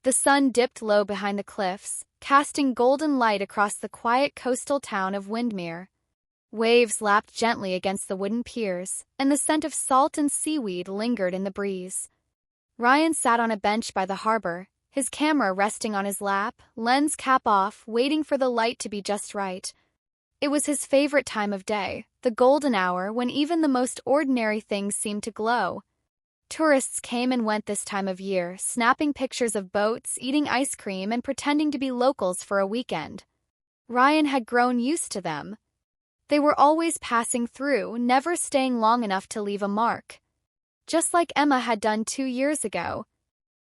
The sun dipped low behind the cliffs, casting golden light across the quiet coastal town of Windermere. Waves lapped gently against the wooden piers, and the scent of salt and seaweed lingered in the breeze. Ryan sat on a bench by the harbor, his camera resting on his lap, lens cap off, waiting for the light to be just right. It was his favorite time of day, the golden hour when even the most ordinary things seemed to glow. Tourists came and went this time of year, snapping pictures of boats, eating ice cream, and pretending to be locals for a weekend. Ryan had grown used to them. They were always passing through, never staying long enough to leave a mark. Just like Emma had done 2 years ago.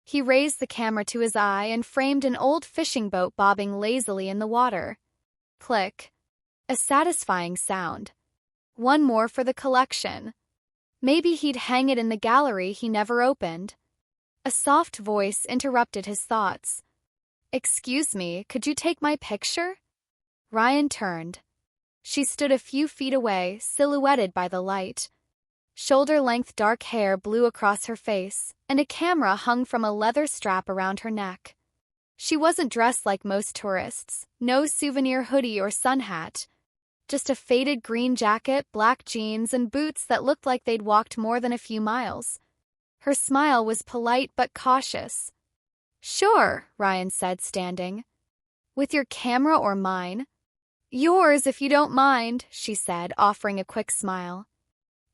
He raised the camera to his eye and framed an old fishing boat bobbing lazily in the water. Click. A satisfying sound. One more for the collection. Maybe he'd hang it in the gallery he never opened. A soft voice interrupted his thoughts. "Excuse me, could you take my picture?" Ryan turned. She stood a few feet away, silhouetted by the light. Shoulder-length dark hair blew across her face, and a camera hung from a leather strap around her neck. She wasn't dressed like most tourists, no souvenir hoodie or sun hat. Just a faded green jacket, black jeans, and boots that looked like they'd walked more than a few miles. Her smile was polite but cautious. "Sure," Ryan said, standing. "With your camera or mine?" "Yours, if you don't mind," she said, offering a quick smile.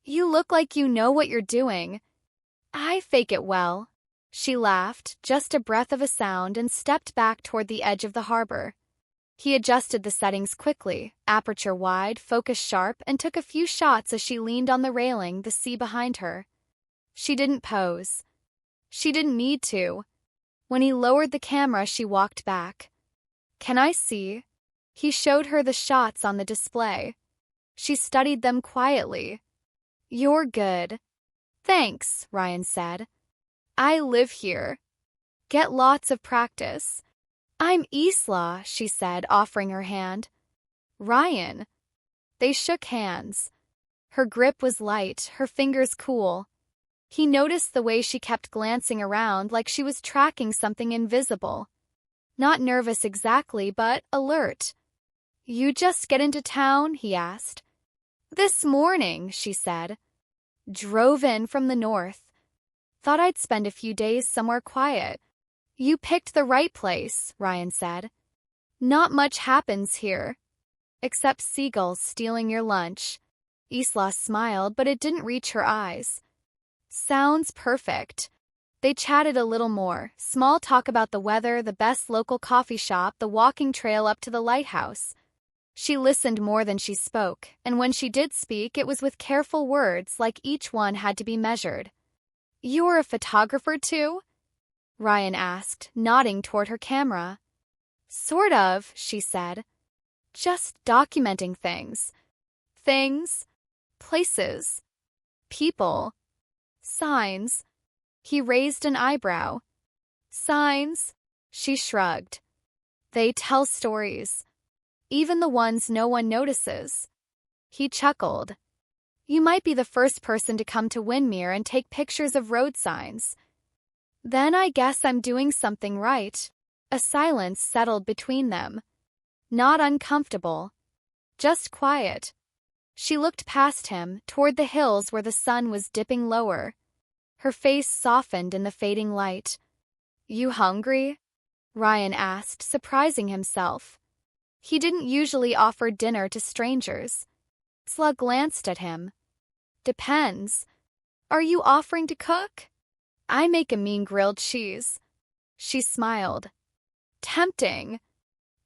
"You look like you know what you're doing." "I fake it well." She laughed, just a breath of a sound, and stepped back toward the edge of the harbor. He adjusted the settings quickly, aperture wide, focus sharp, and took a few shots as she leaned on the railing, the sea behind her. She didn't pose. She didn't need to. When he lowered the camera, she walked back. "Can I see?" He showed her the shots on the display. She studied them quietly. "You're good." "Thanks," Ryan said. "I live here. Get lots of practice." "I'm Isla," she said, offering her hand. "Ryan." They shook hands. Her grip was light, her fingers cool. He noticed the way she kept glancing around like she was tracking something invisible. Not nervous exactly, but alert. "You just get into town?" he asked. "This morning," she said. "Drove in from the north. Thought I'd spend a few days somewhere quiet." "You picked the right place," Ryan said. "Not much happens here. Except seagulls stealing your lunch." Isla smiled, but it didn't reach her eyes. "Sounds perfect." They chatted a little more, small talk about the weather, the best local coffee shop, the walking trail up to the lighthouse. She listened more than she spoke, and when she did speak, it was with careful words, like each one had to be measured. "You're a photographer too?" Ryan asked, nodding toward her camera. "Sort of," she said. "Just documenting things." "Things?" "Places. People. Signs." He raised an eyebrow. "Signs?" She shrugged. "They tell stories. Even the ones no one notices." He chuckled. "You might be the first person to come to Windermere and take pictures of road signs." "Then I guess I'm doing something right." A silence settled between them. Not uncomfortable. Just quiet. She looked past him, toward the hills where the sun was dipping lower. Her face softened in the fading light. "You hungry?" Ryan asked, surprising himself. He didn't usually offer dinner to strangers. Isla glanced at him. "Depends. Are you offering to cook?" "I make a mean grilled cheese." She smiled. "Tempting.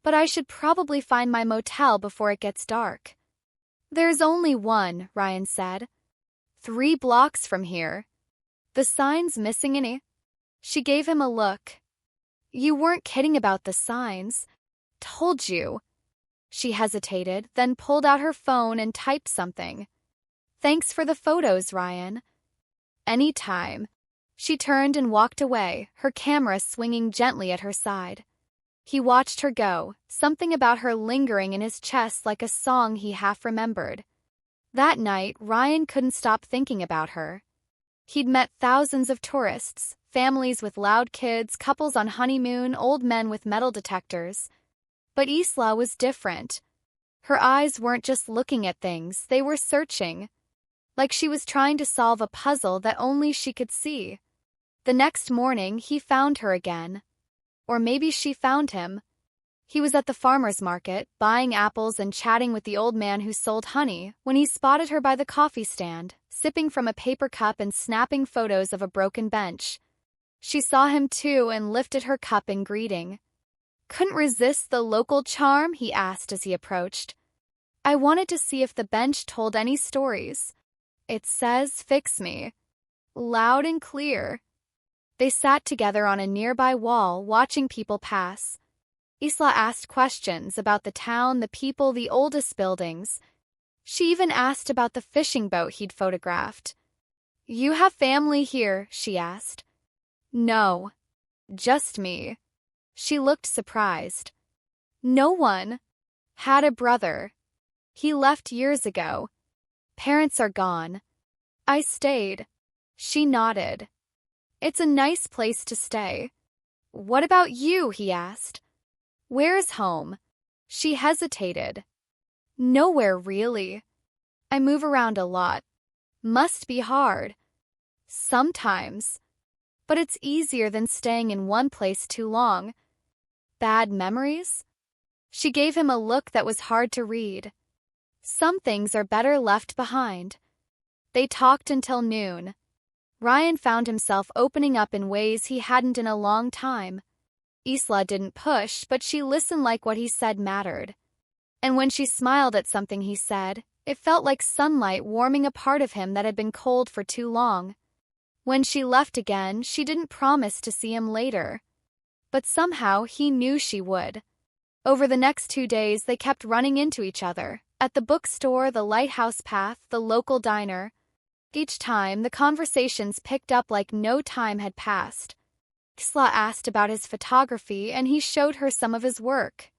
But I should probably find my motel before it gets dark." "There's only one," Ryan said. 3 blocks from here. The sign's missing any?" She gave him a look. "You weren't kidding about the signs." "Told you." She hesitated, then pulled out her phone and typed something. "Thanks for the photos, Ryan." "Any time." She turned and walked away, her camera swinging gently at her side. He watched her go, something about her lingering in his chest like a song he half remembered. That night, Ryan couldn't stop thinking about her. He'd met thousands of tourists, families with loud kids, couples on honeymoon, old men with metal detectors. But Isla was different. Her eyes weren't just looking at things, they were searching. Like she was trying to solve a puzzle that only she could see. The next morning, he found her again. Or maybe she found him. He was at the farmer's market, buying apples and chatting with the old man who sold honey, when he spotted her by the coffee stand, sipping from a paper cup and snapping photos of a broken bench. She saw him too and lifted her cup in greeting. "Couldn't resist the local charm?" he asked as he approached. "I wanted to see if the bench told any stories. It says, 'Fix me.' Loud and clear." They sat together on a nearby wall, watching people pass. Isla asked questions about the town, the people, the oldest buildings. She even asked about the fishing boat he'd photographed. "You have family here?" she asked. "No, just me." She looked surprised. "No one." "Had a brother. He left years ago. Parents are gone. I stayed." She nodded. "It's a nice place to stay." "What about you?" he asked. "Where's home?" She hesitated. "Nowhere really. I move around a lot. Must be hard." "Sometimes. But it's easier than staying in one place too long." "Bad memories?" She gave him a look that was hard to read. "Some things are better left behind." They talked until noon. Ryan found himself opening up in ways he hadn't in a long time. Isla didn't push, but she listened like what he said mattered. And when she smiled at something he said, it felt like sunlight warming a part of him that had been cold for too long. When she left again, she didn't promise to see him later. But somehow he knew she would. Over the next 2 days, they kept running into each other. At the bookstore, the lighthouse path, the local diner. Each time, the conversations picked up like no time had passed. Isla asked about his photography, and he showed her some of his work.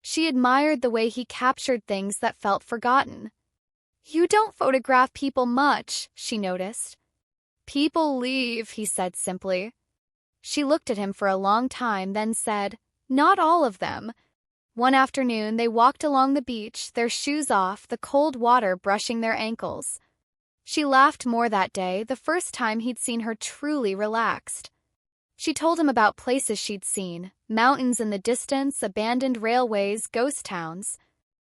She admired the way he captured things that felt forgotten. "You don't photograph people much," she noticed. "People leave," he said simply. She looked at him for a long time, then said, "Not all of them." One afternoon, they walked along the beach, their shoes off, the cold water brushing their ankles. She laughed more that day, the first time he'd seen her truly relaxed. She told him about places she'd seen, mountains in the distance, abandoned railways, ghost towns.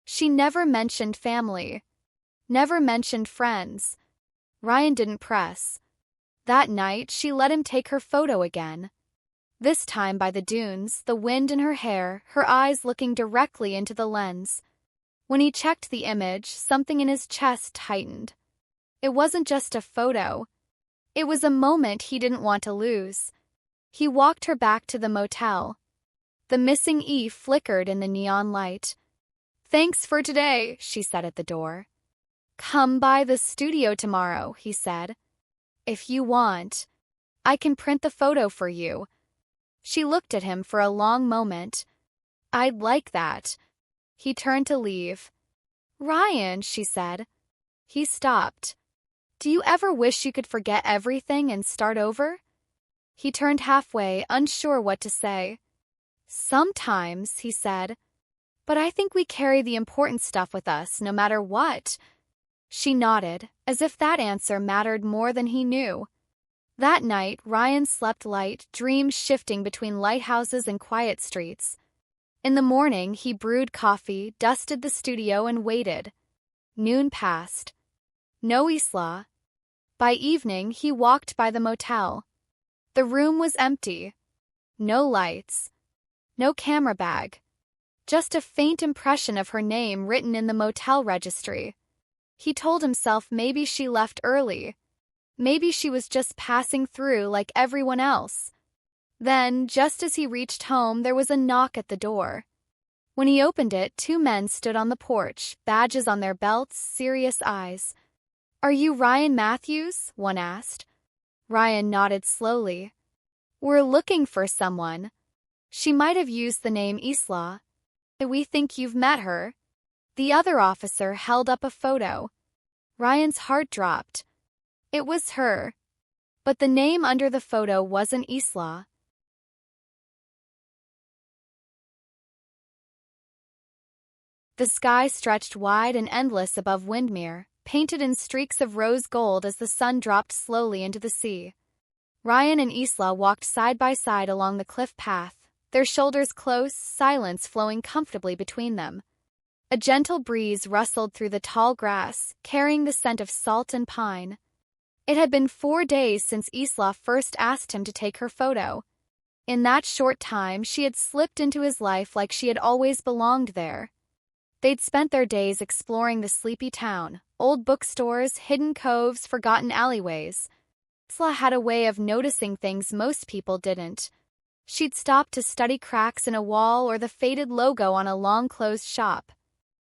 She never mentioned family. Never mentioned friends. Ryan didn't press. That night, she let him take her photo again. This time by the dunes, the wind in her hair, her eyes looking directly into the lens. When he checked the image, something in his chest tightened. It wasn't just a photo. It was a moment he didn't want to lose. He walked her back to the motel. The missing E flickered in the neon light. "Thanks for today," she said at the door. "Come by the studio tomorrow," he said. "If you want. I can print the photo for you." She looked at him for a long moment. "I'd like that." He turned to leave. "Ryan," she said. He stopped. "Do you ever wish you could forget everything and start over?" He turned halfway, unsure what to say. "Sometimes," he said. "But I think we carry the important stuff with us, no matter what." She nodded, as if that answer mattered more than he knew. That night, Ryan slept light, dreams shifting between lighthouses and quiet streets. In the morning, he brewed coffee, dusted the studio, and waited. Noon passed. No Isla. By evening, he walked by the motel. The room was empty. No lights. No camera bag. Just a faint impression of her name written in the motel registry. He told himself maybe she left early. Maybe she was just passing through like everyone else. Then, just as he reached home, there was a knock at the door. When he opened it, 2 men stood on the porch, badges on their belts, serious eyes. "Are you Ryan Matthews?" one asked. Ryan nodded slowly. "We're looking for someone." She might have used the name Isla. "We think you've met her." The other officer held up a photo. Ryan's heart dropped. It was her. But the name under the photo wasn't Isla. The sky stretched wide and endless above Windermere, painted in streaks of rose gold as the sun dropped slowly into the sea. Ryan and Isla walked side by side along the cliff path, their shoulders close, silence flowing comfortably between them. A gentle breeze rustled through the tall grass, carrying the scent of salt and pine. It had been 4 days since Isla first asked him to take her photo. In that short time, she had slipped into his life like she had always belonged there. They'd spent their days exploring the sleepy town, old bookstores, hidden coves, forgotten alleyways. Isla had a way of noticing things most people didn't. She'd stop to study cracks in a wall or the faded logo on a long-closed shop.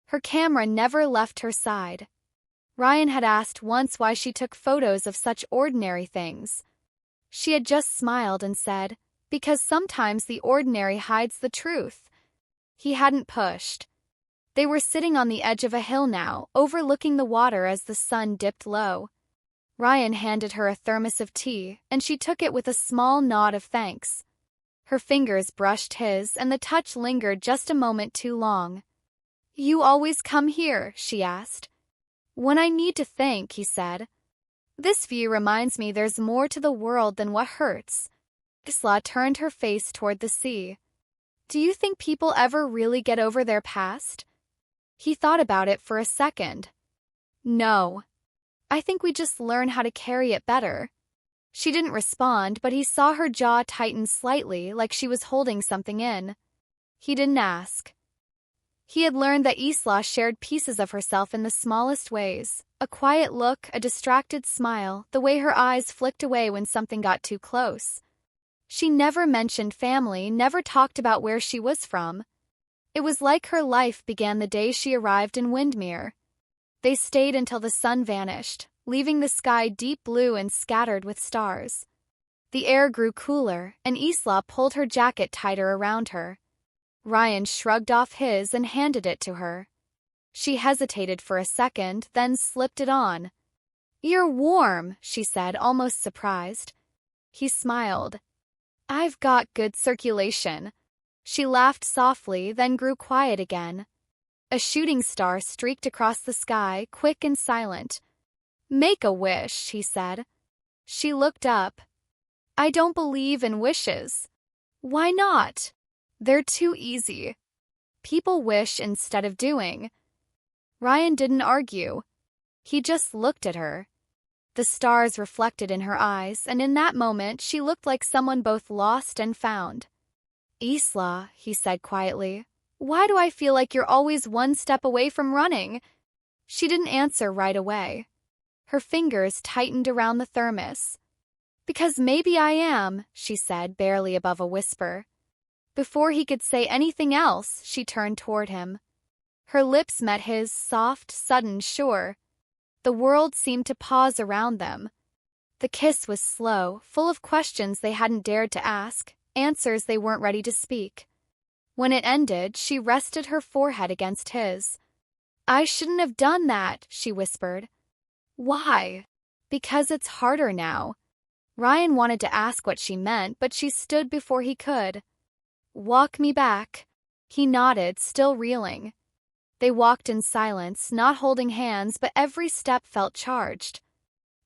Her camera never left her side. Ryan had asked once why she took photos of such ordinary things. She had just smiled and said, "Because sometimes the ordinary hides the truth." He hadn't pushed. They were sitting on the edge of a hill now, overlooking the water as the sun dipped low. Ryan handed her a thermos of tea, and she took it with a small nod of thanks. Her fingers brushed his, and the touch lingered just a moment too long. "You always come here?" she asked. "When I need to think," he said. "This view reminds me there's more to the world than what hurts." Isla turned her face toward the sea. "Do you think people ever really get over their past?" He thought about it for a second. "No. I think we just learn how to carry it better." She didn't respond, but he saw her jaw tighten slightly, like she was holding something in. He didn't ask. He had learned that Isla shared pieces of herself in the smallest ways. A quiet look, a distracted smile, the way her eyes flicked away when something got too close. She never mentioned family, never talked about where she was from. It was like her life began the day she arrived in Windermere. They stayed until the sun vanished, leaving the sky deep blue and scattered with stars. The air grew cooler, and Isla pulled her jacket tighter around her. Ryan shrugged off his and handed it to her. She hesitated for a second, then slipped it on. "You're warm," she said, almost surprised. He smiled. "I've got good circulation." She laughed softly, then grew quiet again. A shooting star streaked across the sky, quick and silent. "Make a wish," he said. She looked up. "I don't believe in wishes." "Why not?" "They're too easy. People wish instead of doing." Ryan didn't argue. He just looked at her. The stars reflected in her eyes, and in that moment she looked like someone both lost and found. "Isla," he said quietly, "why do I feel like you're always one step away from running?" She didn't answer right away. Her fingers tightened around the thermos. "Because maybe I am," she said, barely above a whisper. Before he could say anything else, she turned toward him. Her lips met his, soft, sudden, sure. The world seemed to pause around them. The kiss was slow, full of questions they hadn't dared to ask, answers they weren't ready to speak. When it ended, she rested her forehead against his. "I shouldn't have done that," she whispered. "Why?" "Because it's harder now." Ryan wanted to ask what she meant, but she stood before he could. "Walk me back." He nodded, still reeling. They walked in silence, not holding hands, but every step felt charged.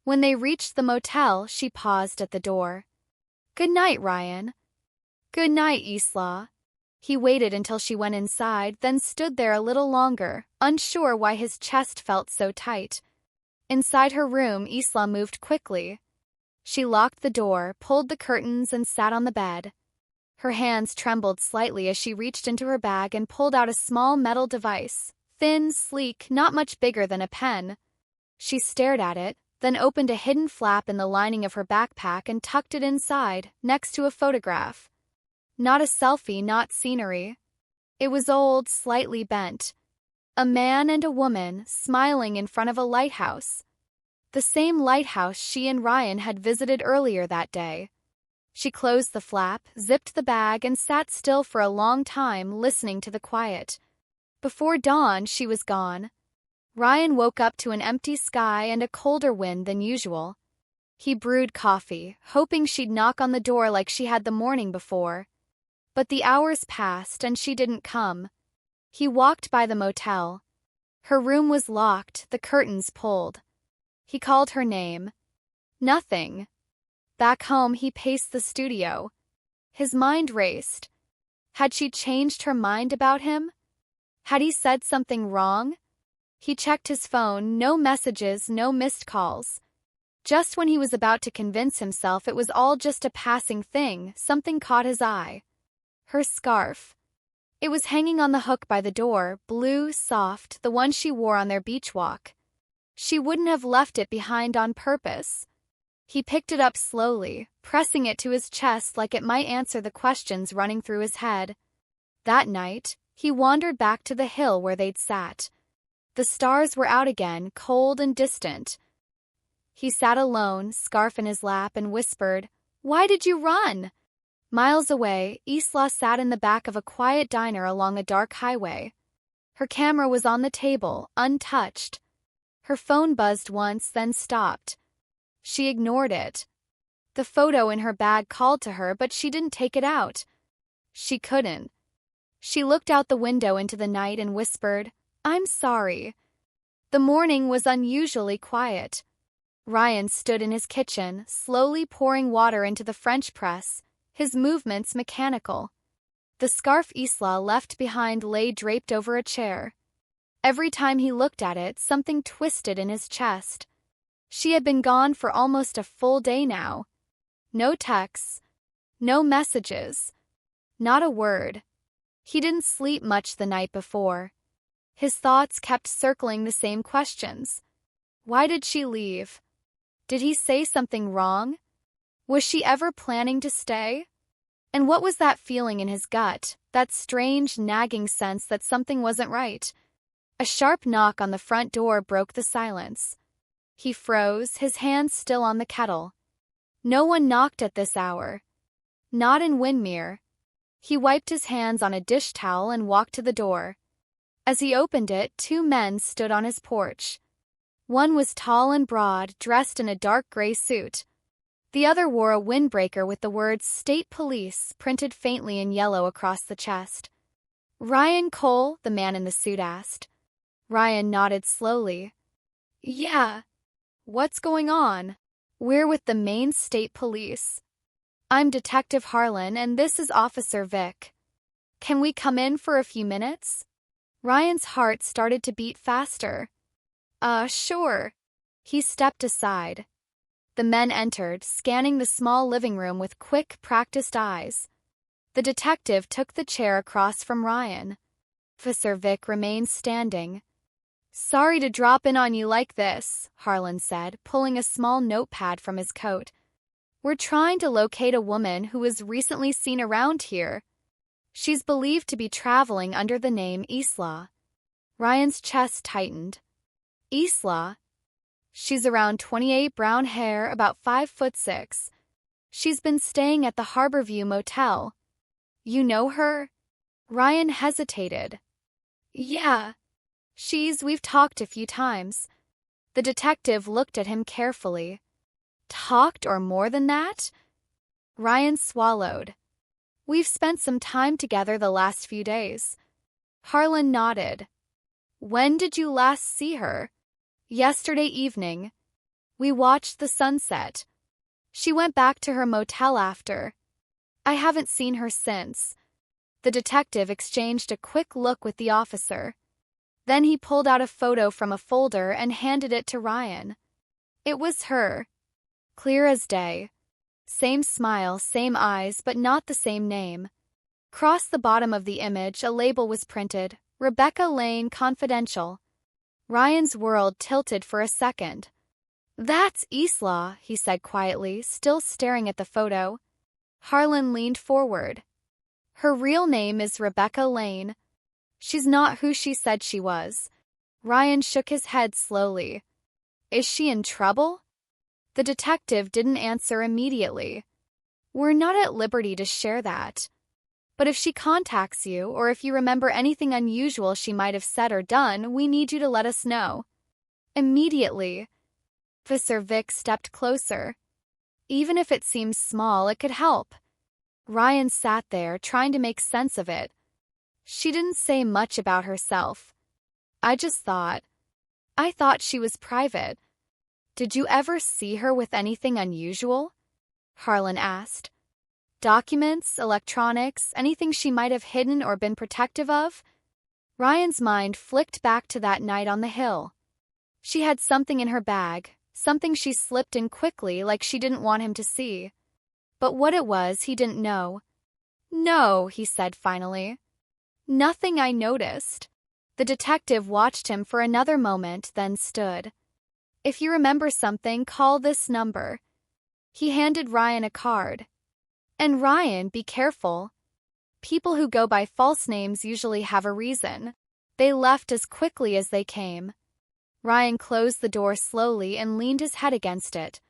When they reached the motel, she paused at the door. "Good night, Ryan." "Good night, Isla." He waited until she went inside, then stood there a little longer, unsure why his chest felt so tight. Inside her room, Isla moved quickly. She locked the door, pulled the curtains, and sat on the bed. Her hands trembled slightly as she reached into her bag and pulled out a small metal device, thin, sleek, not much bigger than a pen. She stared at it, then opened a hidden flap in the lining of her backpack and tucked it inside, next to a photograph. Not a selfie, not scenery. It was old, slightly bent. A man and a woman, smiling in front of a lighthouse. The same lighthouse she and Ryan had visited earlier that day. She closed the flap, zipped the bag, and sat still for a long time, listening to the quiet. Before dawn, she was gone. Ryan woke up to an empty sky and a colder wind than usual. He brewed coffee, hoping she'd knock on the door like she had the morning before. But the hours passed and she didn't come. He walked by the motel. Her room was locked, the curtains pulled. He called her name. Nothing. Back home, he paced the studio. His mind raced. Had she changed her mind about him? Had he said something wrong? He checked his phone, no messages, no missed calls. Just when he was about to convince himself it was all just a passing thing, something caught his eye. Her scarf. It was hanging on the hook by the door, blue, soft, the one she wore on their beach walk. She wouldn't have left it behind on purpose. He picked it up slowly, pressing it to his chest like it might answer the questions running through his head. That night, he wandered back to the hill where they'd sat. The stars were out again, cold and distant. He sat alone, scarf in his lap, and whispered, "Why did you run?" Miles away, Isla sat in the back of a quiet diner along a dark highway. Her camera was on the table, untouched. Her phone buzzed once, then stopped. She ignored it. The photo in her bag called to her, but she didn't take it out. She couldn't. She looked out the window into the night and whispered, "I'm sorry." The morning was unusually quiet. Ryan stood in his kitchen, slowly pouring water into the French press, his movements mechanical. The scarf Isla left behind lay draped over a chair. Every time he looked at it, something twisted in his chest. She had been gone for almost a full day now. No texts, no messages, not a word. He didn't sleep much the night before. His thoughts kept circling the same questions. Why did she leave? Did he say something wrong? Was she ever planning to stay? And what was that feeling in his gut, that strange, nagging sense that something wasn't right? A sharp knock on the front door broke the silence. He froze, his hands still on the kettle. No one knocked at this hour. Not in Windermere. He wiped his hands on a dish towel and walked to the door. As he opened it, two men stood on his porch. One was tall and broad, dressed in a dark gray suit. The other wore a windbreaker with the words "State Police" printed faintly in yellow across the chest. "Ryan Cole?" the man in the suit asked. Ryan nodded slowly. "Yeah." "What's going on?" "We're with the Maine State Police. I'm Detective Harlan and this is Officer Vic. Can we come in for a few minutes?" Ryan's heart started to beat faster. Sure." He stepped aside. The men entered, scanning the small living room with quick, practiced eyes. The detective took the chair across from Ryan. Officer Vic remained standing. "Sorry to drop in on you like this," Harlan said, pulling a small notepad from his coat. "We're trying to locate a woman who was recently seen around here. She's believed to be traveling under the name Isla." Ryan's chest tightened. "Isla? She's around 28, brown hair, about 5'6". She's been staying at the Harborview Motel. You know her?" Ryan hesitated. "Yeah. We've talked a few times." The detective looked at him carefully. "Talked or more than that?" Ryan swallowed. "We've spent some time together the last few days." Harlan nodded. "When did you last see her?" "Yesterday evening. We watched the sunset. She went back to her motel after. I haven't seen her since." The detective exchanged a quick look with the officer. Then he pulled out a photo from a folder and handed it to Ryan. It was her. Clear as day. Same smile, same eyes, but not the same name. Across the bottom of the image, a label was printed, "Rebecca Lane, Confidential." Ryan's world tilted for a second. "That's Isla," he said quietly, still staring at the photo. Harlan leaned forward. "Her real name is Rebecca Lane. She's not who she said she was." Ryan shook his head slowly. "Is she in trouble?" The detective didn't answer immediately. "We're not at liberty to share that. But if she contacts you, or if you remember anything unusual she might have said or done, we need you to let us know." Immediately. Officer Vic stepped closer. Even if it seems small, it could help. Ryan sat there, trying to make sense of it. She didn't say much about herself. I thought she was private. Did you ever see her with anything unusual? Harlan asked. Documents, electronics, anything she might have hidden or been protective of? Ryan's mind flicked back to that night on the hill. She had something in her bag, something she slipped in quickly like she didn't want him to see. But what it was, he didn't know. No, he said finally. Nothing I noticed. The detective watched him for another moment, then stood. If you remember something, call this number. He handed Ryan a card. And Ryan, be careful. People who go by false names usually have a reason. They left as quickly as they came. Ryan closed the door slowly and leaned his head against it.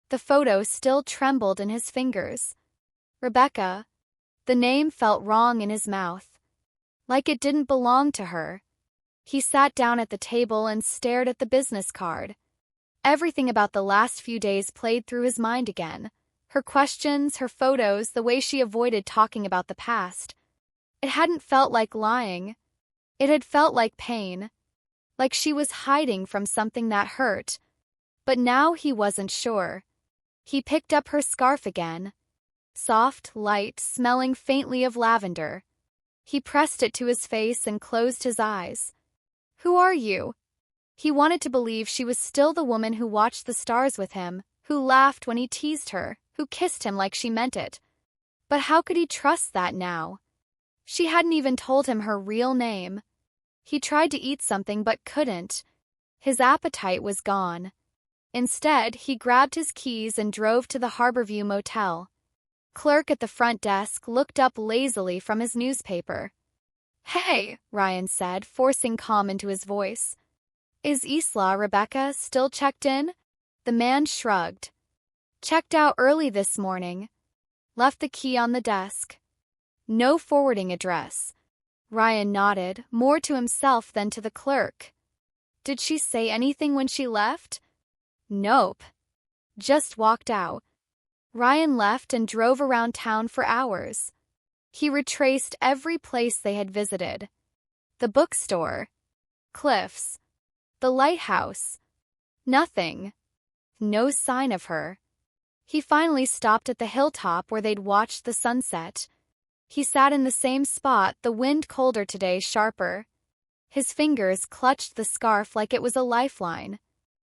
The photo still trembled in his fingers. Rebecca. The name felt wrong in his mouth. Like it didn't belong to her. He sat down at the table and stared at the business card. Everything about the last few days played through his mind again. Her questions, her photos, the way she avoided talking about the past. It hadn't felt like lying. It had felt like pain. Like she was hiding from something that hurt. But now he wasn't sure. He picked up her scarf again. Soft, light, smelling faintly of lavender. He pressed it to his face and closed his eyes. Who are you? He wanted to believe she was still the woman who watched the stars with him, who laughed when he teased her, who kissed him like she meant it. But how could he trust that now? She hadn't even told him her real name. He tried to eat something but couldn't. His appetite was gone. Instead, he grabbed his keys and drove to the Harborview Motel. Clerk at the front desk looked up lazily from his newspaper. Hey, Ryan said, forcing calm into his voice. Is Isla, Rebecca, still checked in? The man shrugged. Checked out early this morning. Left the key on the desk. No forwarding address. Ryan nodded, more to himself than to the clerk. Did she say anything when she left? Nope. Just walked out. Ryan left and drove around town for hours. He retraced every place they had visited. The bookstore. Cliffs. The lighthouse. Nothing. No sign of her. He finally stopped at the hilltop where they'd watched the sunset. He sat in the same spot, the wind colder today, sharper. His fingers clutched the scarf like it was a lifeline.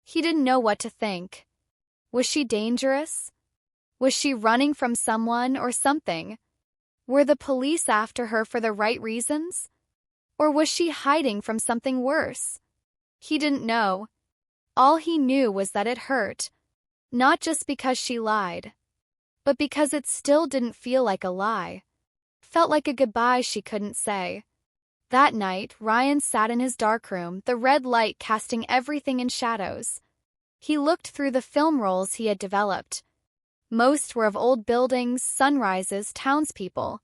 He didn't know what to think. Was she dangerous? Was she running from someone or something? Were the police after her for the right reasons? Or was she hiding from something worse? He didn't know. All he knew was that it hurt. Not just because she lied, but because it still didn't feel like a lie. Felt like a goodbye she couldn't say. That night, Ryan sat in his darkroom, the red light casting everything in shadows. He looked through the film rolls he had developed. Most were of old buildings, sunrises, townspeople.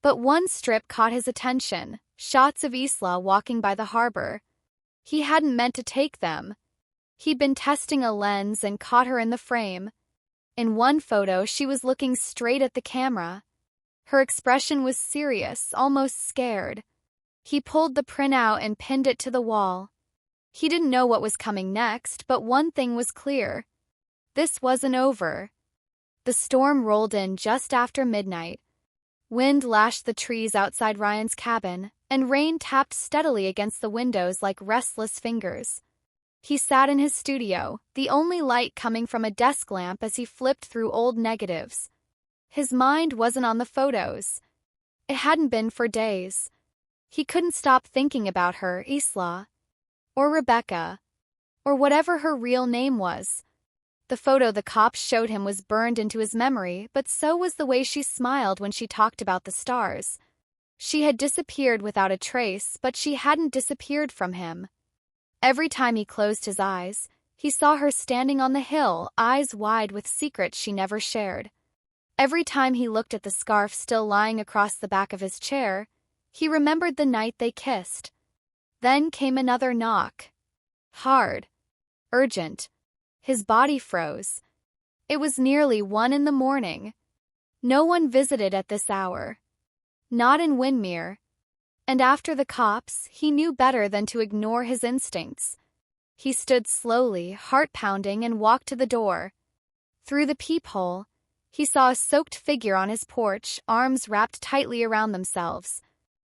But one strip caught his attention, shots of Isla walking by the harbor. He hadn't meant to take them. He'd been testing a lens and caught her in the frame. In one photo, she was looking straight at the camera. Her expression was serious, almost scared. He pulled the print out and pinned it to the wall. He didn't know what was coming next, but one thing was clear. This wasn't over. The storm rolled in just after midnight. Wind lashed the trees outside Ryan's cabin, and rain tapped steadily against the windows like restless fingers. He sat in his studio, the only light coming from a desk lamp as he flipped through old negatives. His mind wasn't on the photos. It hadn't been for days. He couldn't stop thinking about her, Isla. Or Rebecca. Or whatever her real name was. The photo the cops showed him was burned into his memory, but so was the way she smiled when she talked about the stars. She had disappeared without a trace, but she hadn't disappeared from him. Every time he closed his eyes, he saw her standing on the hill, eyes wide with secrets she never shared. Every time he looked at the scarf still lying across the back of his chair, he remembered the night they kissed. Then came another knock. Hard. Urgent. His body froze. It was nearly 1 in the morning. No one visited at this hour. Not in Windermere. And after the cops, he knew better than to ignore his instincts. He stood slowly, heart pounding, and walked to the door. Through the peephole, he saw a soaked figure on his porch, arms wrapped tightly around themselves.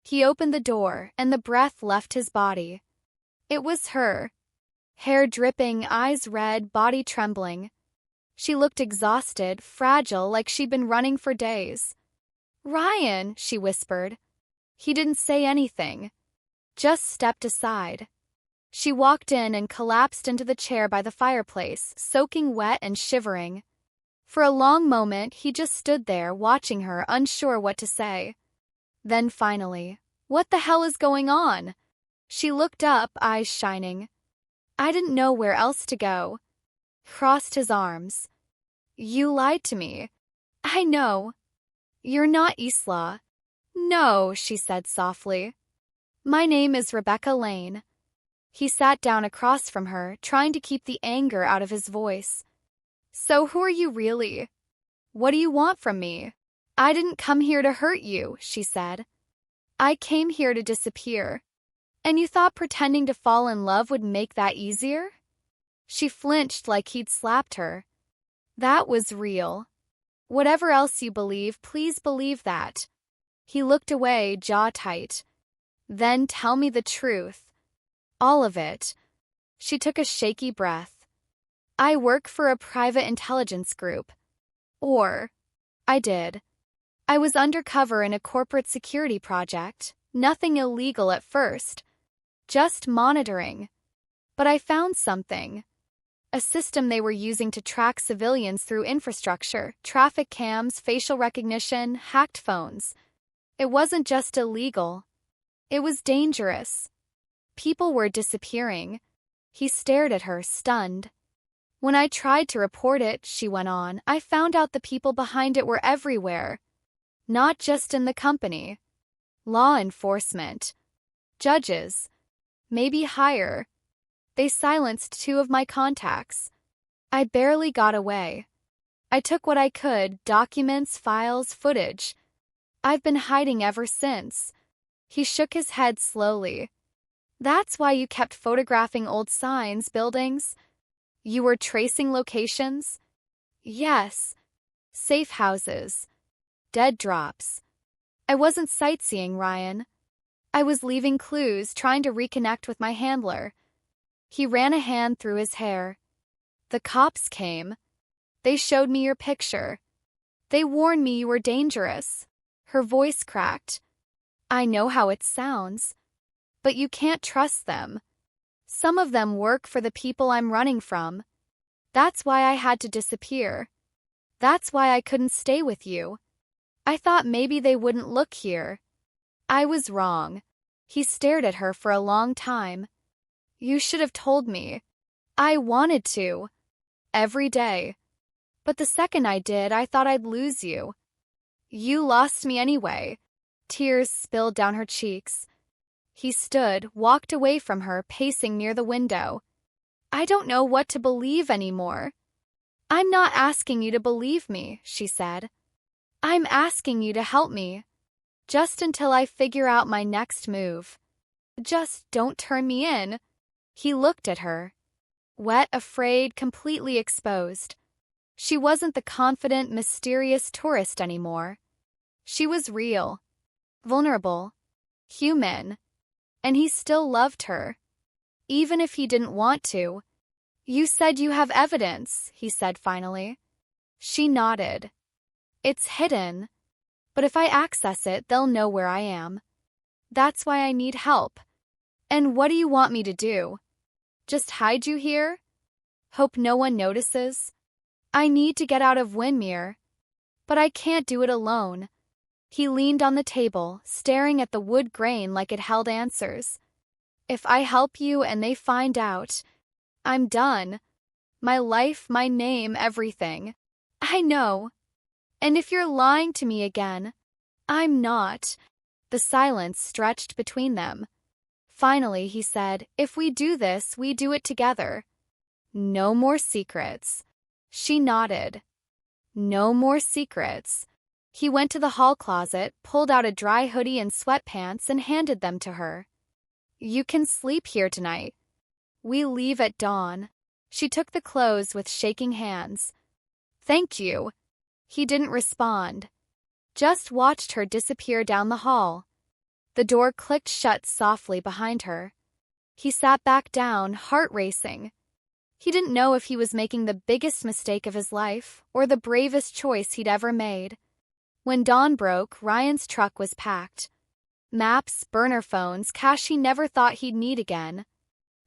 He opened the door, and the breath left his body. It was her. Hair dripping, eyes red, body trembling. She looked exhausted, fragile, like she'd been running for days. "Ryan," she whispered. He didn't say anything, just stepped aside. She walked in and collapsed into the chair by the fireplace, soaking wet and shivering. For a long moment, he just stood there, watching her, unsure what to say. Then finally, "What the hell is going on?" She looked up, eyes shining. "I didn't know where else to go." Crossed his arms. "You lied to me." "I know." "You're not Isla." "No," she said softly. "My name is Rebecca Lane." He sat down across from her, trying to keep the anger out of his voice. "So who are you really? What do you want from me?" "I didn't come here to hurt you," she said. "I came here to disappear." "And you thought pretending to fall in love would make that easier?" She flinched like he'd slapped her. "That was real. Whatever else you believe, please believe that." He looked away, jaw tight. "Then tell me the truth. All of it." She took a shaky breath. "I work for a private intelligence group." Or, I did. I was undercover in a corporate security project. Nothing illegal at first. Just monitoring. But I found something. A system they were using to track civilians through infrastructure, traffic cams, facial recognition, hacked phones. It wasn't just illegal. It was dangerous. People were disappearing. He stared at her, stunned. "When I tried to report it," she went on, "I found out the people behind it were everywhere. Not just in the company. Law enforcement. Judges. Maybe higher. They silenced 2 of my contacts. I barely got away. I took what I could, documents, files, footage. I've been hiding ever since." He shook his head slowly. "That's why you kept photographing old signs, buildings? You were tracing locations?" "Yes. Safe houses. Dead drops. I wasn't sightseeing, Ryan. I was leaving clues, trying to reconnect with my handler." He ran a hand through his hair. "The cops came. They showed me your picture. They warned me you were dangerous." Her voice cracked. "I know how it sounds. But you can't trust them. Some of them work for the people I'm running from. That's why I had to disappear. That's why I couldn't stay with you. I thought maybe they wouldn't look here. I was wrong." He stared at her for a long time. "You should have told me. I wanted to. Every day. But the second I did, I thought I'd lose you. You lost me anyway." Tears spilled down her cheeks. He stood, walked away from her, pacing near the window. "I don't know what to believe anymore." "I'm not asking you to believe me," she said. "I'm asking you to help me. Just until I figure out my next move. Just don't turn me in." He looked at her. Wet, afraid, completely exposed. She wasn't the confident, mysterious tourist anymore. She was real. Vulnerable. Human. And he still loved her. Even if he didn't want to. "You said you have evidence," he said finally. She nodded. "It's hidden. But if I access it, they'll know where I am. That's why I need help." "And what do you want me to do? Just hide you here? Hope no one notices?" "I need to get out of Windermere. But I can't do it alone." He leaned on the table, staring at the wood grain like it held answers. "If I help you and they find out, I'm done. My life, my name, everything." "I know. And if you're lying to me again, I'm not." The silence stretched between them. Finally, he said, "If we do this, we do it together. No more secrets." She nodded. No more secrets. He went to the hall closet, pulled out a dry hoodie and sweatpants, and handed them to her. You can sleep here tonight. We leave at dawn. She took the clothes with shaking hands. Thank you. He didn't respond. Just watched her disappear down the hall. The door clicked shut softly behind her. He sat back down, heart racing. He didn't know if he was making the biggest mistake of his life or the bravest choice he'd ever made. When dawn broke, Ryan's truck was packed. Maps, burner phones, cash he never thought he'd need again.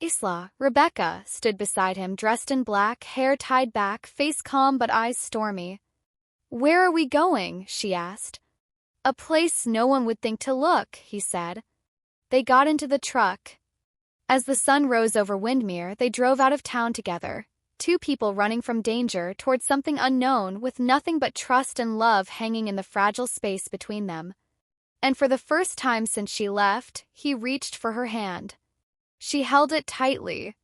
Isla, Rebecca, stood beside him, dressed in black, hair tied back, face calm but eyes stormy. Where are we going? She asked. A place no one would think to look, he said. They got into the truck. As the sun rose over Windermere, they drove out of town together, two people running from danger towards something unknown with nothing but trust and love hanging in the fragile space between them. And for the first time since she left, he reached for her hand. She held it tightly.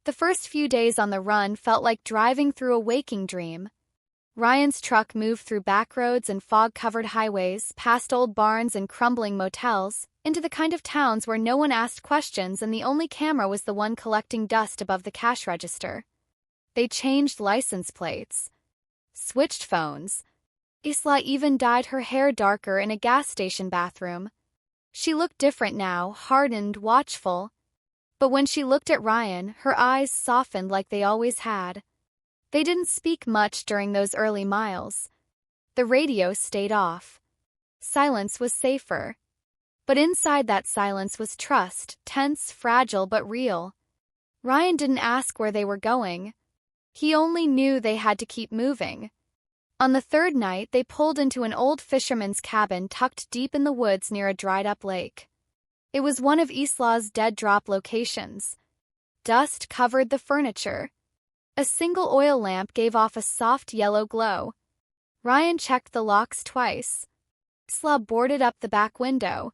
The first few days on the run felt like driving through a waking dream. Ryan's truck moved through back roads and fog-covered highways, past old barns and crumbling motels, into the kind of towns where no one asked questions and the only camera was the one collecting dust above the cash register. They changed license plates, switched phones. Isla even dyed her hair darker in a gas station bathroom. She looked different now, hardened, watchful. But when she looked at Ryan, her eyes softened like they always had. They didn't speak much during those early miles. The radio stayed off. Silence was safer. But inside that silence was trust, tense, fragile, but real. Ryan didn't ask where they were going. He only knew they had to keep moving. On the third night, they pulled into an old fisherman's cabin tucked deep in the woods near a dried-up lake. It was one of Isla's dead-drop locations. Dust covered the furniture. A single oil lamp gave off a soft yellow glow. Ryan checked the locks twice. Isla boarded up the back window.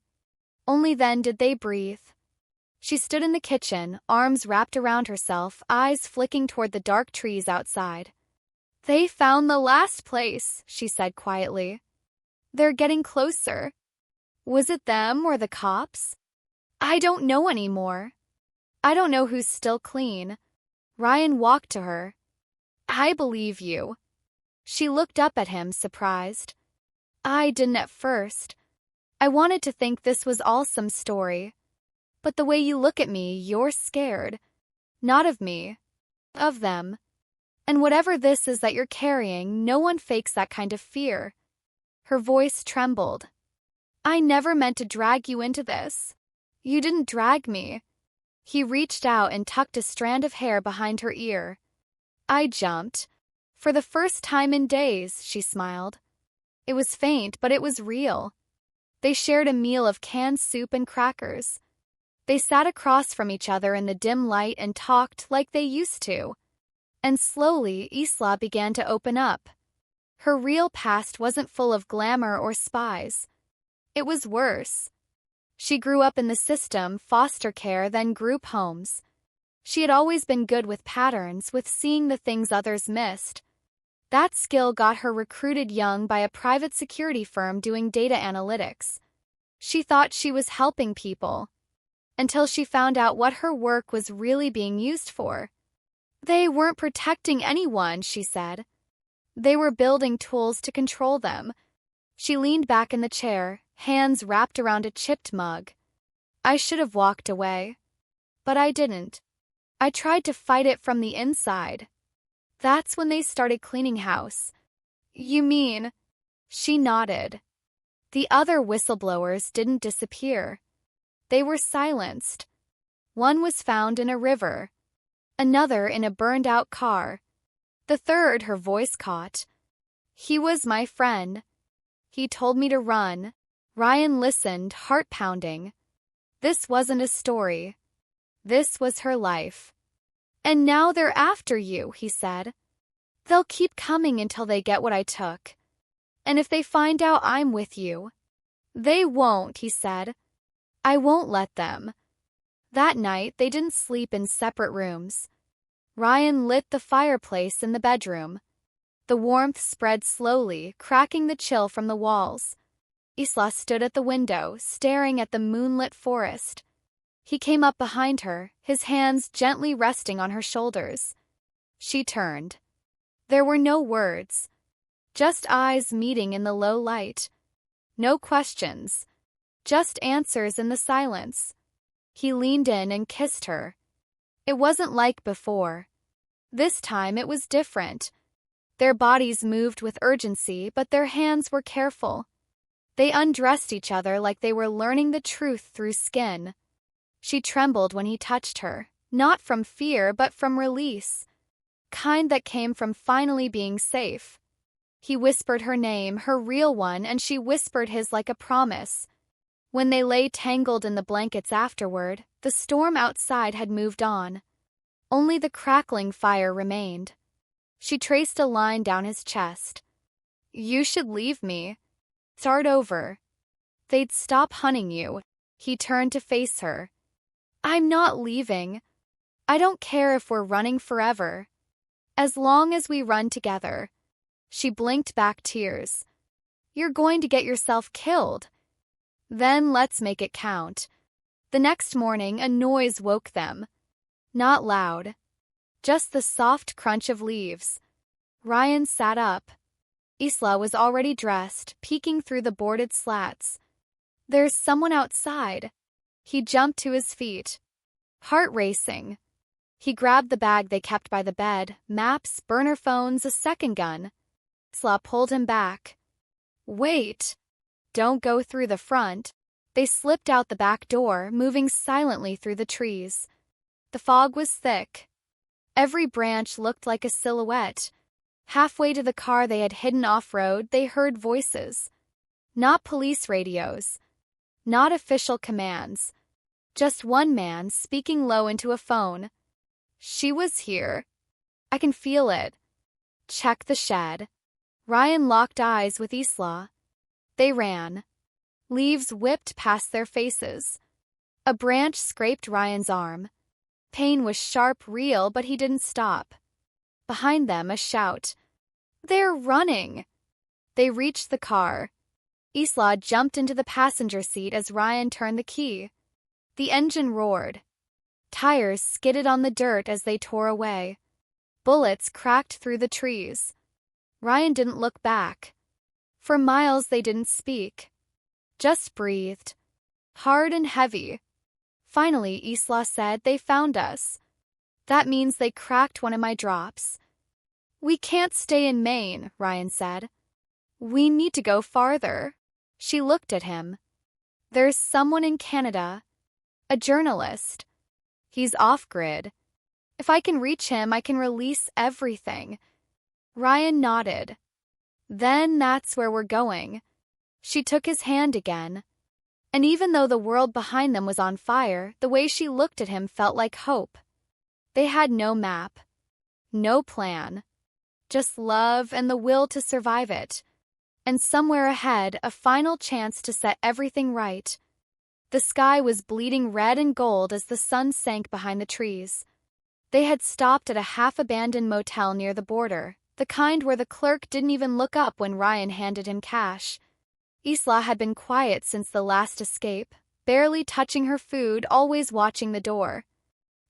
Only then did they breathe. She stood in the kitchen, arms wrapped around herself, eyes flicking toward the dark trees outside. They found the last place, she said quietly. They're getting closer. Was it them or the cops? I don't know anymore. I don't know who's still clean. Ryan walked to her. I believe you. She looked up at him, surprised. I didn't at first. I wanted to think this was all some story. But the way you look at me, you're scared. Not of me. Of them. And whatever this is that you're carrying, no one fakes that kind of fear. Her voice trembled. I never meant to drag you into this. You didn't drag me. He reached out and tucked a strand of hair behind her ear. I jumped. For the first time in days, she smiled. It was faint, but it was real. They shared a meal of canned soup and crackers. They sat across from each other in the dim light and talked like they used to. And slowly, Isla began to open up. Her real past wasn't full of glamour or spies. It was worse. She grew up in the system, foster care, then group homes. She had always been good with patterns, with seeing the things others missed. That skill got her recruited young by a private security firm doing data analytics. She thought she was helping people, until she found out what her work was really being used for. They weren't protecting anyone, she said. They were building tools to control them. She leaned back in the chair, hands wrapped around a chipped mug. I should have walked away. But I didn't. I tried to fight it from the inside. That's when they started cleaning house. You mean? She nodded. The other whistleblowers didn't disappear. They were silenced. One was found in a river. Another in a burned-out car. The third her voice caught. He was my friend. He told me to run. Ryan listened, heart-pounding. This wasn't a story. This was her life. And now they're after you, he said. They'll keep coming until they get what I took. And if they find out I'm with you. They won't, he said. I won't let them. That night, they didn't sleep in separate rooms. Ryan lit the fireplace in the bedroom. The warmth spread slowly, cracking the chill from the walls. Isla stood at the window, staring at the moonlit forest. He came up behind her, his hands gently resting on her shoulders. She turned. There were no words, just eyes meeting in the low light. No questions, just answers in the silence. He leaned in and kissed her. It wasn't like before. This time it was different. Their bodies moved with urgency, but their hands were careful. They undressed each other like they were learning the truth through skin. She trembled when he touched her, not from fear but from release. Kind that came from finally being safe. He whispered her name, her real one, and she whispered his like a promise. When they lay tangled in the blankets afterward, the storm outside had moved on. Only the crackling fire remained. She traced a line down his chest. You should leave me. Start over. They'd stop hunting you. He turned to face her. I'm not leaving. I don't care if we're running forever. As long as we run together. She blinked back tears. You're going to get yourself killed. Then let's make it count. The next morning, a noise woke them. Not loud. Just the soft crunch of leaves. Ryan sat up. Isla was already dressed, peeking through the boarded slats. There's someone outside. He jumped to his feet. Heart racing. He grabbed the bag they kept by the bed, maps, burner phones, a second gun. Isla pulled him back. Wait. Don't go through the front. They slipped out the back door, moving silently through the trees. The fog was thick. Every branch looked like a silhouette. Halfway to the car they had hidden off-road, they heard voices. Not police radios. Not official commands. Just one man speaking low into a phone. She was here. I can feel it. Check the shed. Ryan locked eyes with Isla. They ran. Leaves whipped past their faces. A branch scraped Ryan's arm. Pain was sharp, real, but he didn't stop. Behind them, a shout. They're running! They reached the car. Isla jumped into the passenger seat as Ryan turned the key. The engine roared. Tires skidded on the dirt as they tore away. Bullets cracked through the trees. Ryan didn't look back. For miles they didn't speak. Just breathed. Hard and heavy. Finally, Isla said, they found us. That means they cracked one of my drops. We can't stay in Maine, Ryan said. We need to go farther. She looked at him. There's someone in Canada. A journalist. He's off-grid. If I can reach him, I can release everything. Ryan nodded. Then that's where we're going. She took his hand again. And even though the world behind them was on fire, the way she looked at him felt like hope. They had no map. No plan. Just love and the will to survive it. And somewhere ahead, a final chance to set everything right. The sky was bleeding red and gold as the sun sank behind the trees. They had stopped at a half-abandoned motel near the border, the kind where the clerk didn't even look up when Ryan handed him cash. Isla had been quiet since the last escape, barely touching her food, always watching the door.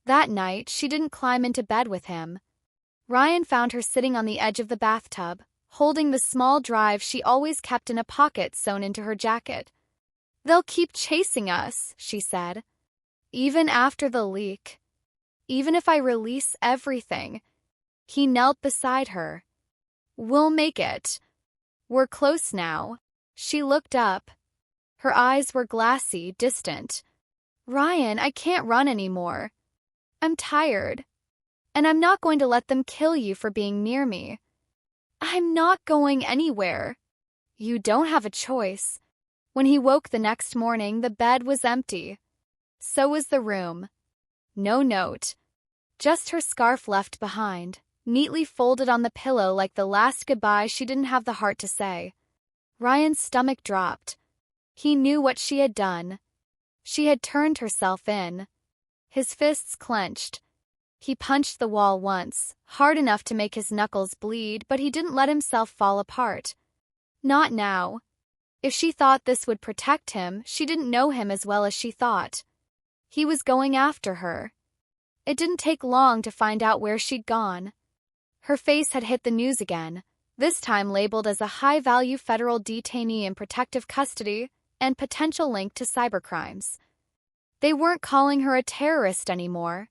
That night, she didn't climb into bed with him. Ryan found her sitting on the edge of the bathtub, holding the small drive she always kept in a pocket sewn into her jacket. They'll keep chasing us, she said. Even after the leak. Even if I release everything. He knelt beside her. We'll make it. We're close now. She looked up. Her eyes were glassy, distant. Ryan, I can't run anymore. I'm tired. And I'm not going to let them kill you for being near me. I'm not going anywhere. You don't have a choice. When he woke the next morning, the bed was empty. So was the room. No note. Just her scarf left behind, neatly folded on the pillow like the last goodbye she didn't have the heart to say. Ryan's stomach dropped. He knew what she had done. She had turned herself in. His fists clenched. He punched the wall once, hard enough to make his knuckles bleed, but he didn't let himself fall apart. Not now. If she thought this would protect him, she didn't know him as well as she thought. He was going after her. It didn't take long to find out where she'd gone. Her face had hit the news again, this time labeled as a high-value federal detainee in protective custody and potential link to cybercrimes. They weren't calling her a terrorist anymore.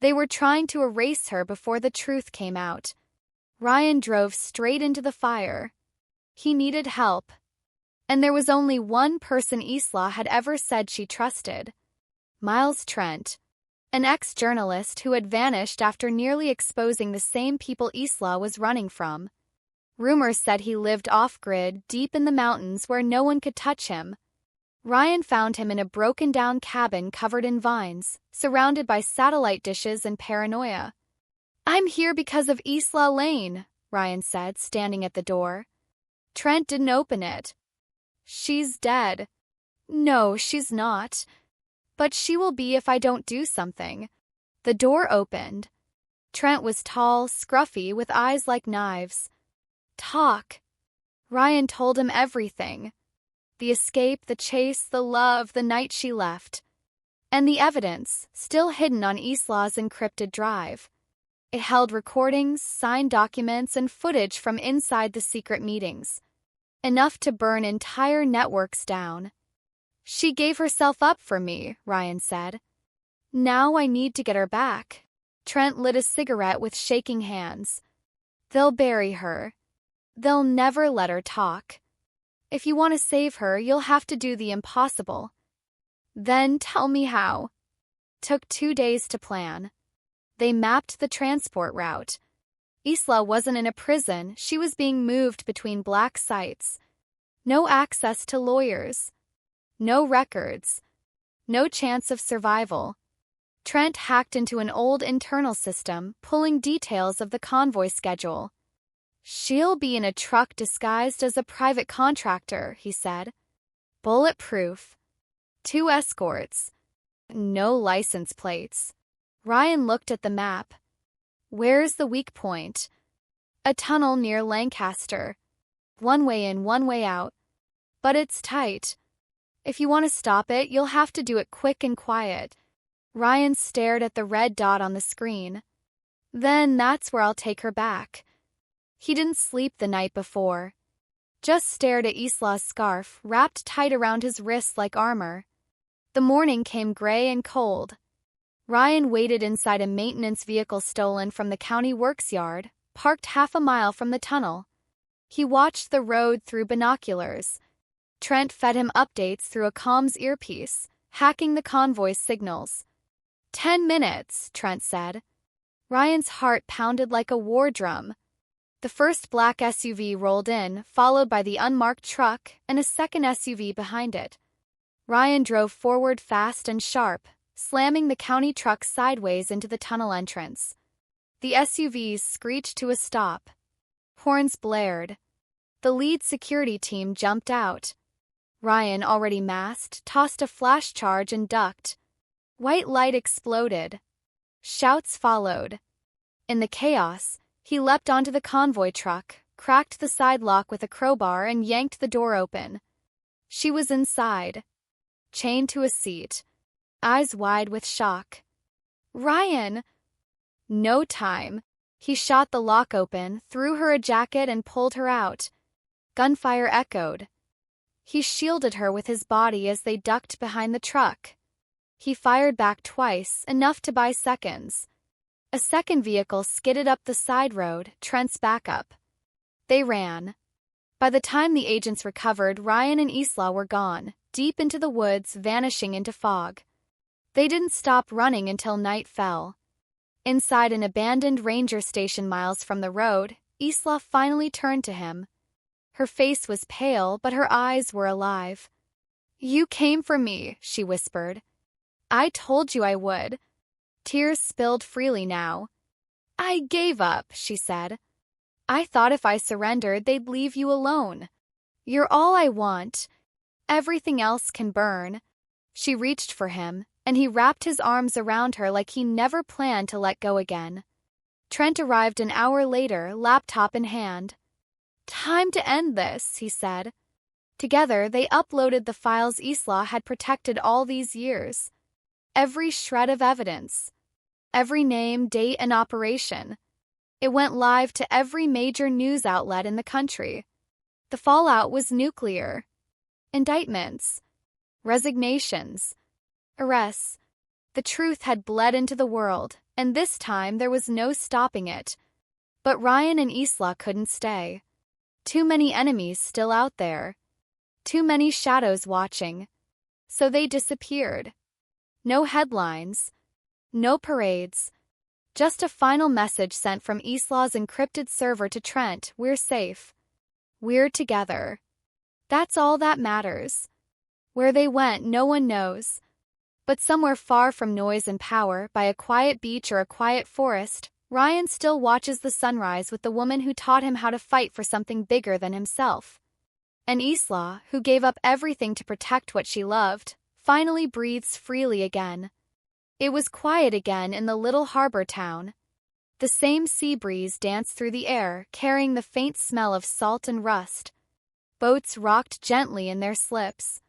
They were trying to erase her before the truth came out. Ryan drove straight into the fire. He needed help. And there was only one person Isla had ever said she trusted. Miles Trent, an ex-journalist who had vanished after nearly exposing the same people Isla was running from. Rumors said he lived off-grid, deep in the mountains where no one could touch him. Ryan found him in a broken-down cabin covered in vines, surrounded by satellite dishes and paranoia. "I'm here because of Isla Lane," Ryan said, standing at the door. Trent didn't open it. "She's dead." "No, she's not. But she will be if I don't do something." The door opened. Trent was tall, scruffy, with eyes like knives. "Talk." Ryan told him everything. The escape, the chase, the love, the night she left. And the evidence, still hidden on Isla's encrypted drive. It held recordings, signed documents, and footage from inside the secret meetings. Enough to burn entire networks down. "She gave herself up for me," Ryan said. "Now I need to get her back." Trent lit a cigarette with shaking hands. "They'll bury her. They'll never let her talk. If you want to save her, you'll have to do the impossible." "Then tell me how." Took 2 days to plan. They mapped the transport route. Isla wasn't in a prison, she was being moved between black sites. No access to lawyers. No records. No chance of survival. Trent hacked into an old internal system, pulling details of the convoy schedule. "She'll be in a truck disguised as a private contractor," he said. "Bulletproof. 2 escorts. No license plates." Ryan looked at the map. "Where's the weak point?" "A tunnel near Lancaster. 1 way in, 1 way out. But it's tight. If you want to stop it, you'll have to do it quick and quiet." Ryan stared at the red dot on the screen. "Then that's where I'll take her back." He didn't sleep the night before. Just stared at Isla's scarf, wrapped tight around his wrists like armor. The morning came gray and cold. Ryan waited inside a maintenance vehicle stolen from the county works yard, parked half a mile from the tunnel. He watched the road through binoculars. Trent fed him updates through a comms earpiece, hacking the convoy's signals. 10 minutes, Trent said. Ryan's heart pounded like a war drum. The first black SUV rolled in, followed by the unmarked truck and a second SUV behind it. Ryan drove forward fast and sharp, slamming the county truck sideways into the tunnel entrance. The SUVs screeched to a stop. Horns blared. The lead security team jumped out. Ryan, already masked, tossed a flash charge and ducked. White light exploded. Shouts followed. In the chaos, he leapt onto the convoy truck, cracked the side lock with a crowbar and yanked the door open. She was inside, chained to a seat, eyes wide with shock. "Ryan!" No time. He shot the lock open, threw her a jacket and pulled her out. Gunfire echoed. He shielded her with his body as they ducked behind the truck. He fired back twice, enough to buy seconds. A second vehicle skidded up the side road, Trent's backup. They ran. By the time the agents recovered, Ryan and Isla were gone, deep into the woods, vanishing into fog. They didn't stop running until night fell. Inside an abandoned ranger station miles from the road, Isla finally turned to him. Her face was pale, but her eyes were alive. "You came for me," she whispered. "I told you I would." Tears spilled freely now. "I gave up," she said. "I thought if I surrendered, they'd leave you alone. You're all I want. Everything else can burn." She reached for him, and he wrapped his arms around her like he never planned to let go again. Trent arrived an hour later, laptop in hand. "Time to end this," he said. Together, they uploaded the files Isla had protected all these years. Every shred of evidence. Every name, date, and operation. It went live to every major news outlet in the country. The fallout was nuclear. Indictments. Resignations. Arrests. The truth had bled into the world, and this time there was no stopping it. But Ryan and Isla couldn't stay. Too many enemies still out there. Too many shadows watching. So they disappeared. No headlines. No parades. Just a final message sent from Isla's encrypted server to Trent: "We're safe. We're together." That's all that matters. Where they went, no one knows. But somewhere far from noise and power, by a quiet beach or a quiet forest, Ryan still watches the sunrise with the woman who taught him how to fight for something bigger than himself. And Isla, who gave up everything to protect what she loved, finally breathes freely again. It was quiet again in the little harbor town. The same sea breeze danced through the air, carrying the faint smell of salt and rust. Boats rocked gently in their slips.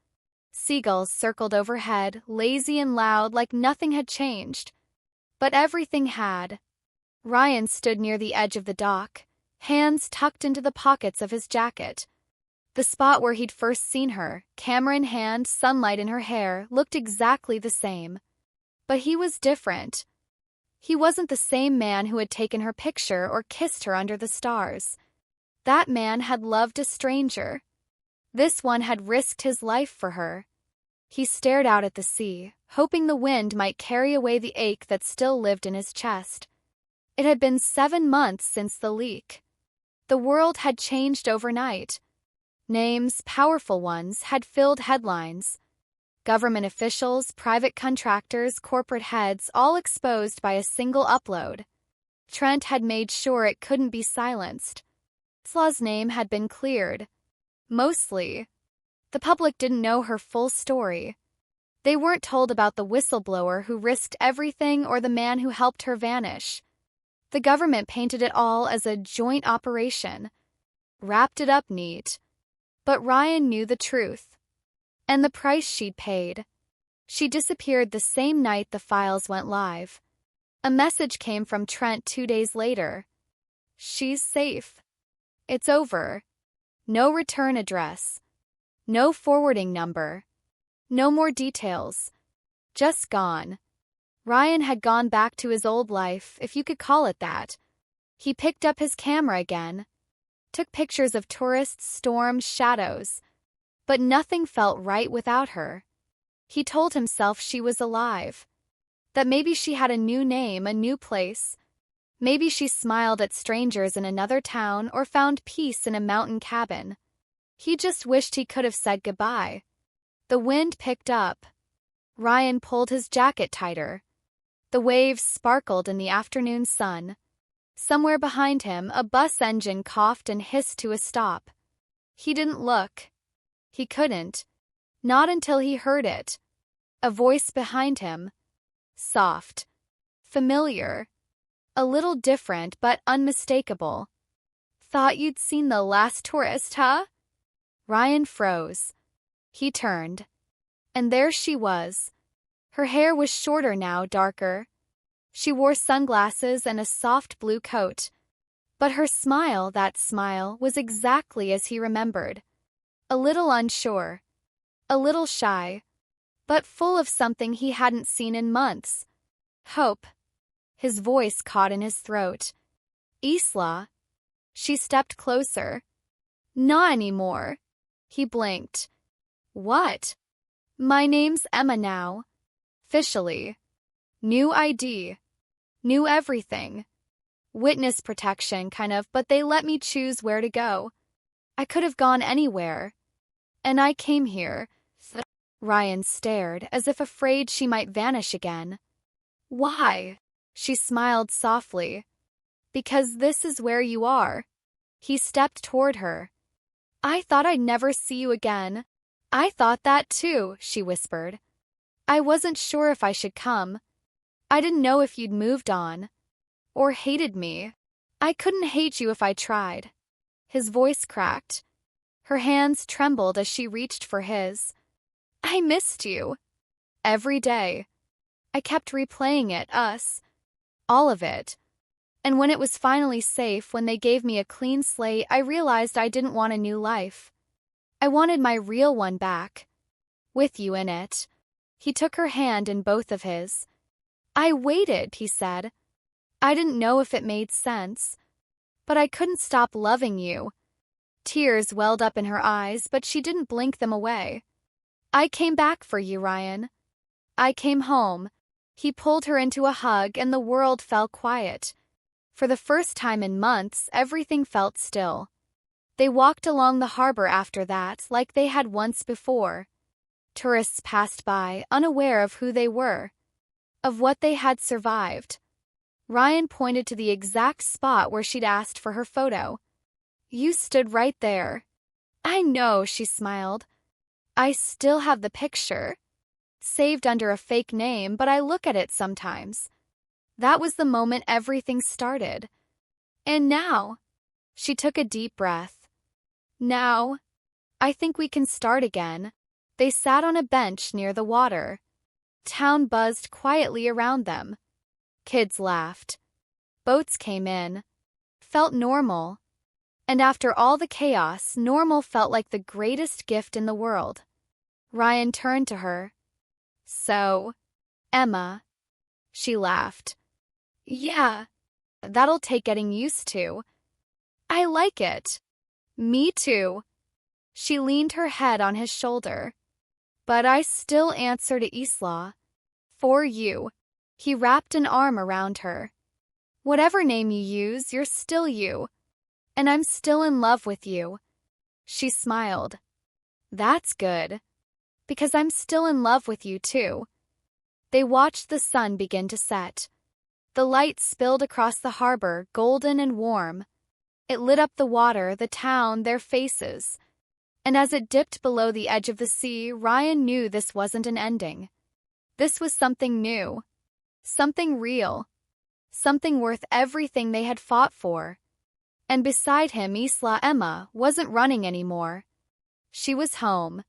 Seagulls circled overhead, lazy and loud, like nothing had changed. But everything had. Ryan stood near the edge of the dock, hands tucked into the pockets of his jacket. The spot where he'd first seen her, camera in hand, sunlight in her hair, looked exactly the same. But he was different. He wasn't the same man who had taken her picture or kissed her under the stars. That man had loved a stranger. This one had risked his life for her. He stared out at the sea, hoping the wind might carry away the ache that still lived in his chest. It had been 7 months since the leak. The world had changed overnight. Names, powerful ones, had filled headlines. Government officials, private contractors, corporate heads, all exposed by a single upload. Trent had made sure it couldn't be silenced. Isla's name had been cleared. Mostly. The public didn't know her full story. They weren't told about the whistleblower who risked everything or the man who helped her vanish. The government painted it all as a joint operation. Wrapped it up neat. But Ryan knew the truth. And the price she'd paid. She disappeared the same night the files went live. A message came from Trent 2 days later. "She's safe. It's over. No return address. No forwarding number. No more details. Just gone." Ryan had gone back to his old life, if you could call it that. He picked up his camera again. Took pictures of tourists, storms, shadows. But nothing felt right without her. He told himself she was alive. That maybe she had a new name, a new place. Maybe she smiled at strangers in another town or found peace in a mountain cabin. He just wished he could have said goodbye. The wind picked up. Ryan pulled his jacket tighter. The waves sparkled in the afternoon sun. Somewhere behind him, a bus engine coughed and hissed to a stop. He didn't look. He couldn't. Not until he heard it. A voice behind him. Soft. Familiar. A little different, but unmistakable. "Thought you'd seen the last tourist, huh?" Ryan froze. He turned. And there she was. Her hair was shorter now, darker. She wore sunglasses and a soft blue coat. But her smile, that smile, was exactly as he remembered. A little unsure. A little shy. But full of something he hadn't seen in months. Hope. His voice caught in his throat. "Isla." She stepped closer. "Not anymore." He blinked. "What?" "My name's Emma now. Officially. New ID. New everything. Witness protection, kind of, but they let me choose where to go. I could have gone anywhere. And I came here." Ryan stared, as if afraid she might vanish again. "Why?" She smiled softly. "Because this is where you are." He stepped toward her. "I thought I'd never see you again." "I thought that too," she whispered. I wasn't sure if I should come. I didn't know if you'd moved on. Or hated me. I couldn't hate you if I tried. His voice cracked. Her hands trembled as she reached for his. I missed you. Every day. I kept replaying it, us. All of it. And when it was finally safe, when they gave me a clean slate, I realized I didn't want a new life. I wanted my real one back. With you in it. He took her hand in both of his. I waited, he said. I didn't know if it made sense. But I couldn't stop loving you. Tears welled up in her eyes, but she didn't blink them away. I came back for you, Ryan. I came home. He pulled her into a hug and the world fell quiet. For the first time in months, everything felt still. They walked along the harbor after that, like they had once before. Tourists passed by, unaware of who they were, of what they had survived. Ryan pointed to the exact spot where she'd asked for her photo. You stood right there. I know, she smiled. I still have the picture. Saved under a fake name, but I look at it sometimes. That was the moment everything started. And now, she took a deep breath. Now, I think we can start again. They sat on a bench near the water. Town buzzed quietly around them. Kids laughed. Boats came in. Felt normal. And after all the chaos, normal felt like the greatest gift in the world. Ryan turned to her. So, Emma. She laughed. Yeah, that'll take getting used to. I like it. Me too. She leaned her head on his shoulder. But I still answer to Isla. For you. He wrapped an arm around her. Whatever name you use, you're still you. And I'm still in love with you. She smiled. That's good. Because I'm still in love with you too. They watched the sun begin to set. The light spilled across the harbor, golden and warm. It lit up the water, the town, their faces. And as it dipped below the edge of the sea, Ryan knew this wasn't an ending. This was something new. Something real. Something worth everything they had fought for. And beside him, Isla Emma wasn't running anymore. She was home.